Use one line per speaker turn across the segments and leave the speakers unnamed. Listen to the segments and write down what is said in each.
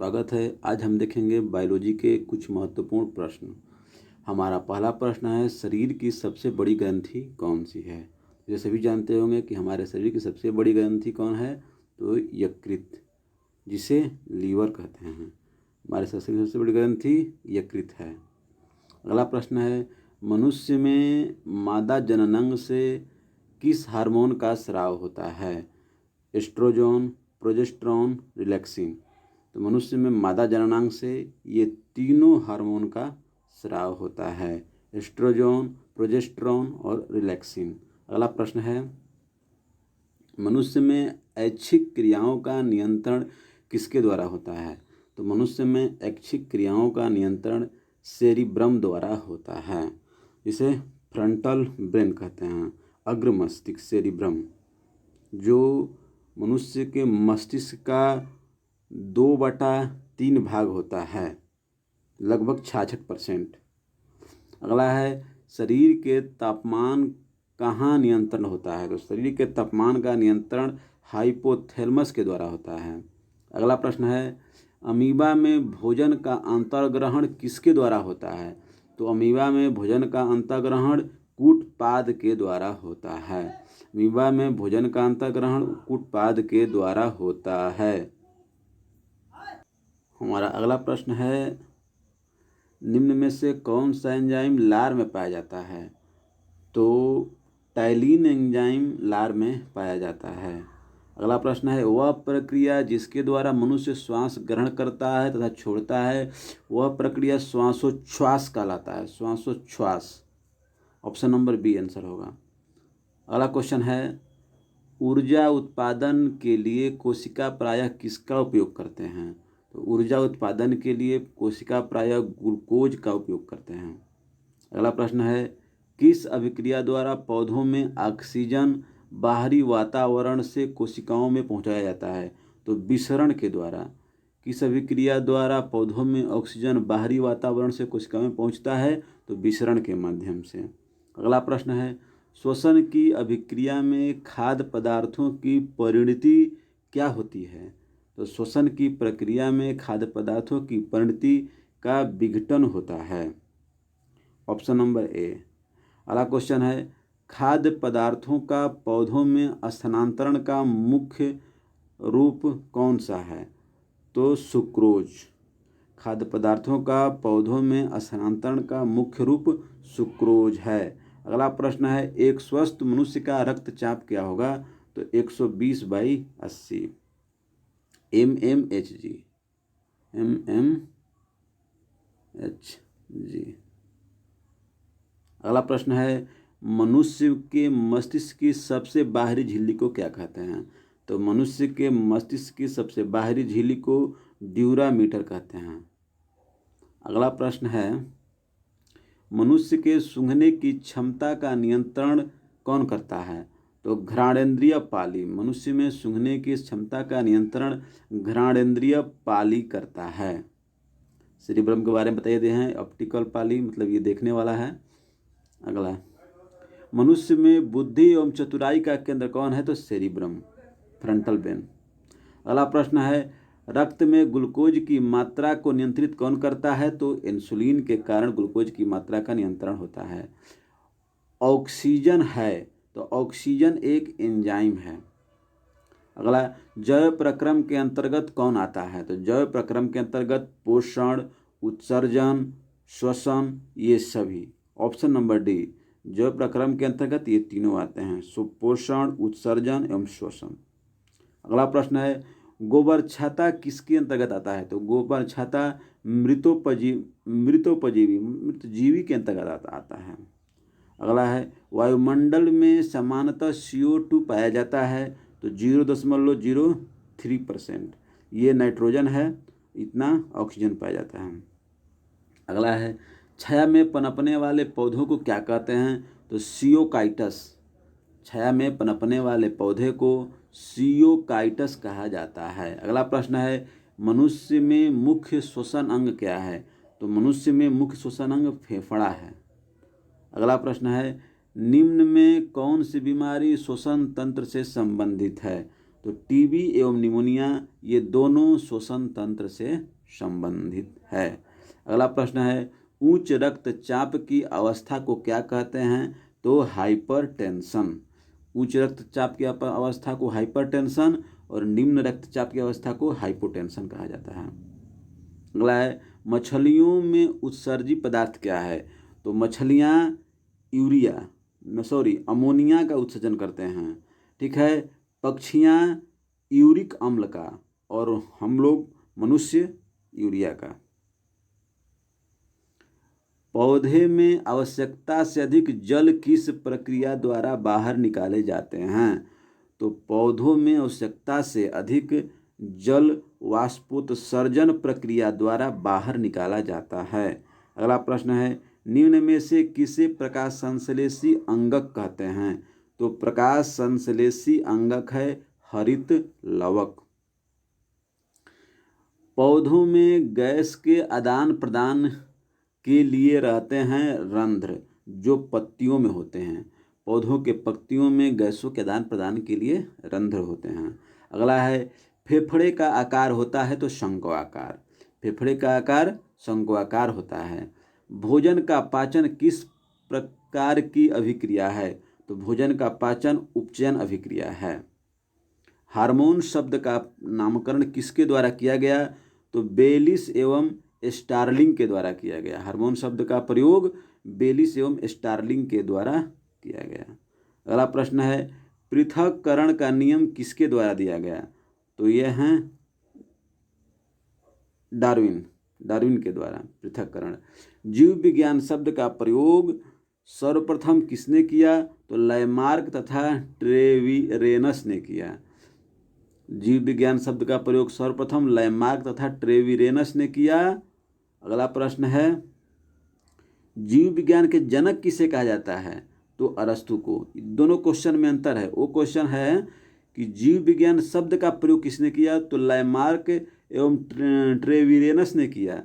स्वागत है। आज हम देखेंगे बायोलॉजी के कुछ महत्वपूर्ण प्रश्न। हमारा पहला प्रश्न है, शरीर की सबसे बड़ी ग्रंथि कौन सी है। ये सभी जानते होंगे कि हमारे शरीर की सबसे बड़ी ग्रंथि कौन है, तो यकृत, जिसे लीवर कहते हैं। हमारे शरीर की सबसे बड़ी ग्रंथि यकृत है। अगला प्रश्न है, मनुष्य में मादा जननांग से किस हार्मोन का स्राव होता है। Oestrogen, progesterone, relaxin. तो मनुष्य में मादा जननांग से ये तीनों हार्मोन का स्राव होता है, एस्ट्रोजन, प्रोजेस्टेरोन और रिलैक्सिन। अगला प्रश्न है, मनुष्य में ऐच्छिक क्रियाओं का नियंत्रण किसके द्वारा होता है। तो मनुष्य में ऐच्छिक क्रियाओं का नियंत्रण सेरिब्रम द्वारा होता है, इसे फ्रंटल ब्रेन कहते हैं। अग्र मस्तिष्क, सेरिब्रम, जो मनुष्य के मस्तिष्क का 2/3 भाग होता है, लगभग 66%। अगला है, शरीर के तापमान कहाँ नियंत्रण होता है। तो शरीर के तापमान का नियंत्रण हाइपोथैलेमस के द्वारा होता है। अगला प्रश्न है, अमीबा में भोजन का अंतर्ग्रहण किसके द्वारा होता है। तो अमीबा में भोजन का अंतर्ग्रहण कूटपाद के द्वारा होता है। अमीबा में भोजन का अंतर्ग्रहण कूटपाद के द्वारा होता है। हमारा अगला प्रश्न है, निम्न में से कौन सा एंजाइम लार में पाया जाता है। तो टाइलिन एंजाइम लार में पाया जाता है। अगला प्रश्न है, वह प्रक्रिया जिसके द्वारा मनुष्य श्वास ग्रहण करता है तथा छोड़ता है, वह प्रक्रिया श्वासोच्छ्वास कहलाता है। श्वासोच्छ्वास, ऑप्शन नंबर बी आंसर होगा। अगला क्वेश्चन है, ऊर्जा उत्पादन के लिए कोशिका प्रायः किसका उपयोग करते हैं। तो ऊर्जा उत्पादन के लिए कोशिका प्रायः ग्लूकोज का उपयोग करते हैं। अगला प्रश्न है, किस अभिक्रिया द्वारा पौधों में ऑक्सीजन बाहरी वातावरण से कोशिकाओं में पहुंचाया जाता है। तो विसरण के द्वारा। किस अभिक्रिया द्वारा पौधों में ऑक्सीजन बाहरी वातावरण से कोशिकाओं में पहुंचता है, तो विसरण के माध्यम से। अगला प्रश्न है, श्वसन की अभिक्रिया में खाद्य पदार्थों की परिणति क्या होती है। तो श्वसन की प्रक्रिया में खाद्य पदार्थों की परिणति का विघटन होता है, ऑप्शन नंबर ए। अगला क्वेश्चन है, खाद्य पदार्थों का पौधों में स्थानांतरण का मुख्य रूप कौन सा है। तो सुक्रोज। खाद्य पदार्थों का पौधों में स्थानांतरण का मुख्य रूप सुक्रोज है। अगला प्रश्न है, एक स्वस्थ मनुष्य का रक्तचाप क्या होगा। तो 120/80 mmHg। अगला प्रश्न है, मनुष्य के मस्तिष्क की सबसे बाहरी झिल्ली को क्या कहते हैं। तो मनुष्य के मस्तिष्क की सबसे बाहरी झिल्ली को ड्यूरामीटर कहते हैं। अगला प्रश्न है, मनुष्य के सूंघने की क्षमता का नियंत्रण कौन करता है। तो घ्राणेंद्रिय पाली। मनुष्य में सूंघने की क्षमता का नियंत्रण घ्राणेंद्रिय पाली करता है। सेरिब्रम के बारे में बता देते हैं, ऑप्टिकल पाली मतलब ये देखने वाला है। अगला, मनुष्य में बुद्धि एवं चतुराई का केंद्र कौन है। तो सेरिब्रम, फ्रंटल ब्रेन। अगला प्रश्न है, रक्त में ग्लूकोज की मात्रा को नियंत्रित कौन करता है। तो इंसुलिन के कारण ग्लूकोज की मात्रा का नियंत्रण होता है। ऑक्सीजन है, तो ऑक्सीजन एक एंजाइम है। अगला, जैव प्रक्रम के अंतर्गत कौन आता है। तो जैव प्रक्रम के अंतर्गत पोषण, उत्सर्जन, श्वसन, ये सभी, ऑप्शन नंबर डी। जैव प्रक्रम के अंतर्गत ये तीनों आते हैं, पोषण, उत्सर्जन एवं श्वसन। अगला प्रश्न है, गोबर छाता किसके अंतर्गत आता है। तो गोबर छाता मृत जीवी के अंतर्गत आता है। अगला है, वायुमंडल में सामान्यतः CO2 पाया जाता है। तो 0.03%। ये नाइट्रोजन है, इतना ऑक्सीजन पाया जाता है। अगला है, छाया में पनपने वाले पौधों को क्या कहते हैं। तो सियोकाइटस। छाया में पनपने वाले पौधे को सियोकाइटस कहा जाता है। अगला प्रश्न है, मनुष्य में मुख्य श्वसन अंग क्या है। तो मनुष्य में मुख्य श्वसन अंग फेफड़ा है। अगला प्रश्न है, निम्न में कौन सी बीमारी श्वसन तंत्र से संबंधित है। तो टीबी एवं निमोनिया ये दोनों श्वसन तंत्र से संबंधित है। अगला प्रश्न है, उच्च रक्तचाप की अवस्था को क्या कहते हैं? तो हाइपरटेंशन। उच्च रक्तचाप की अवस्था को हाइपरटेंशन और निम्न रक्तचाप की अवस्था को हाइपोटेंशन कहा जाता है। अगला है, मछलियों में उत्सर्जी पदार्थ क्या है? तो मछलियाँ अमोनिया का उत्सर्जन करते हैं, ठीक है। पक्षियाँ यूरिक अम्ल का और हम लोग मनुष्य यूरिया का। पौधे में आवश्यकता से अधिक जल किस प्रक्रिया द्वारा बाहर निकाले जाते हैं? तो पौधों में आवश्यकता से अधिक जल वाष्पोत्सर्जन प्रक्रिया द्वारा बाहर निकाला जाता है। अगला प्रश्न है, निम्न में से किसे प्रकाश संश्लेषी अंगक कहते हैं? तो प्रकाश संश्लेषी अंगक है हरित लवक। पौधों में गैस के आदान प्रदान के लिए रहते हैं रंध्र, जो पत्तियों में होते हैं। पौधों के पत्तियों में गैसों के आदान प्रदान के लिए रंध्र होते हैं। अगला है, फेफड़े का आकार होता है तो शंक्वाकार। फेफड़े का आकार शंक्वाकार होता है। भोजन का पाचन किस प्रकार की अभिक्रिया है? तो भोजन का पाचन उपचयन अभिक्रिया है। हार्मोन शब्द का नामकरण किसके द्वारा किया गया? तो बेलिस एवं स्टार्लिंग के द्वारा किया गया। हार्मोन शब्द का प्रयोग बेलिस एवं स्टार्लिंग के द्वारा किया गया। अगला प्रश्न है, पृथक्करण का नियम किसके द्वारा दिया गया? तो यह है डार्विन के द्वारा पृथक्करण। जीव विज्ञान शब्द का प्रयोग सर्वप्रथम किसने किया? तो लैमार्क तथा ट्रेविरेनस ने किया। जीव विज्ञान शब्द का प्रयोग सर्वप्रथम लैमार्क तथा ट्रेविरेनस ने किया। अगला प्रश्न है, जीव विज्ञान के जनक किसे कहा जाता है? तो अरस्तु को। दोनों क्वेश्चन में अंतर है। वो क्वेश्चन है कि जीव विज्ञान शब्द का प्रयोग किसने किया? तो लैमार्क एवं ट्रेविरेनस ने किया।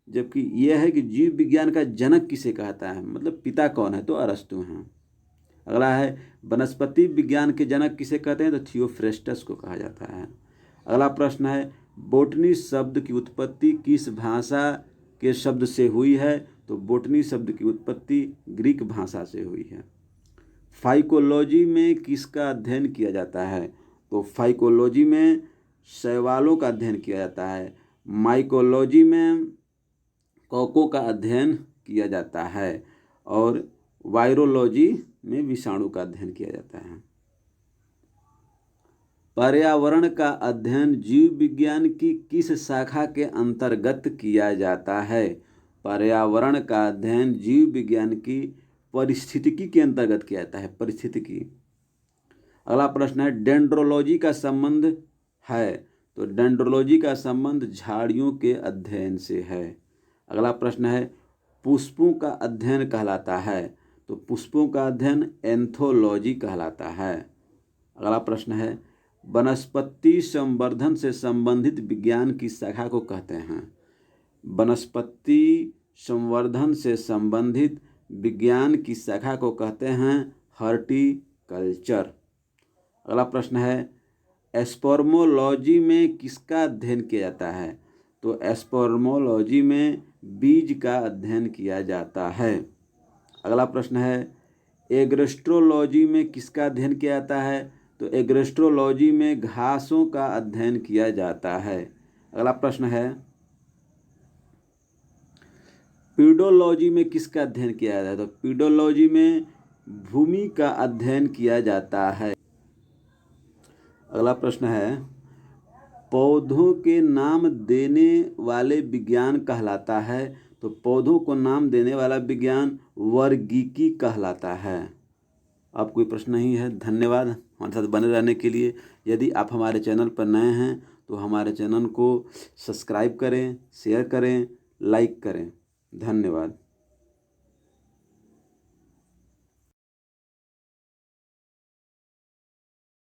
जबकि यह है कि जीव विज्ञान का जनक किसे कहता है, मतलब पिता कौन है? तो अरस्तु हैं। अगला है, वनस्पति विज्ञान के जनक किसे कहते हैं? तो थियोफ्रेस्टस को कहा जाता है। अगला प्रश्न है, बोटनी शब्द की उत्पत्ति किस भाषा के शब्द से हुई है? तो बोटनी शब्द की उत्पत्ति ग्रीक भाषा से हुई है। फाइकोलॉजी में किसका अध्ययन किया जाता है? तो फाइकोलॉजी में शैवालों का अध्ययन किया जाता है। माइकोलॉजी में कॉकों का अध्ययन किया जाता है और वायरोलॉजी में विषाणु का अध्ययन किया जाता है। पर्यावरण का अध्ययन जीव विज्ञान की किस शाखा के अंतर्गत किया जाता है? पर्यावरण का अध्ययन जीव विज्ञान की पारिस्थितिकी के अंतर्गत किया जाता है। पारिस्थितिकी। अगला प्रश्न है, डेंड्रोलॉजी का संबंध है? तो डेंड्रोलॉजी का संबंध झाड़ियों के अध्ययन से है। अगला प्रश्न है, पुष्पों का अध्ययन कहलाता है? तो पुष्पों का अध्ययन एंथोलॉजी कहलाता है। अगला प्रश्न है, वनस्पति संवर्धन से संबंधित विज्ञान की शाखा को कहते हैं? वनस्पति संवर्धन से संबंधित विज्ञान की शाखा को कहते हैं हॉर्टिकल्चर। अगला प्रश्न है, एस्पर्मोलॉजी में किसका अध्ययन किया जाता है? तो एस्पर्मोलॉजी में बीज का अध्ययन किया जाता है। अगला प्रश्न है, एग्रोस्ट्रोलॉजी में किसका अध्ययन किया जाता है? तो एग्रोस्ट्रोलॉजी में घासों का अध्ययन किया जाता है। अगला प्रश्न है, पीडोलॉजी में किसका अध्ययन किया जाता है? तो पीडोलॉजी में भूमि का अध्ययन किया जाता है। अगला प्रश्न है, पौधों के नाम देने वाले विज्ञान कहलाता है? तो पौधों को नाम देने वाला विज्ञान वर्गीकी कहलाता है। अब कोई प्रश्न नहीं है। धन्यवाद हमारे साथ बने रहने के लिए। यदि आप हमारे चैनल पर नए हैं तो हमारे चैनल को सब्सक्राइब करें, शेयर करें, लाइक करें। धन्यवाद।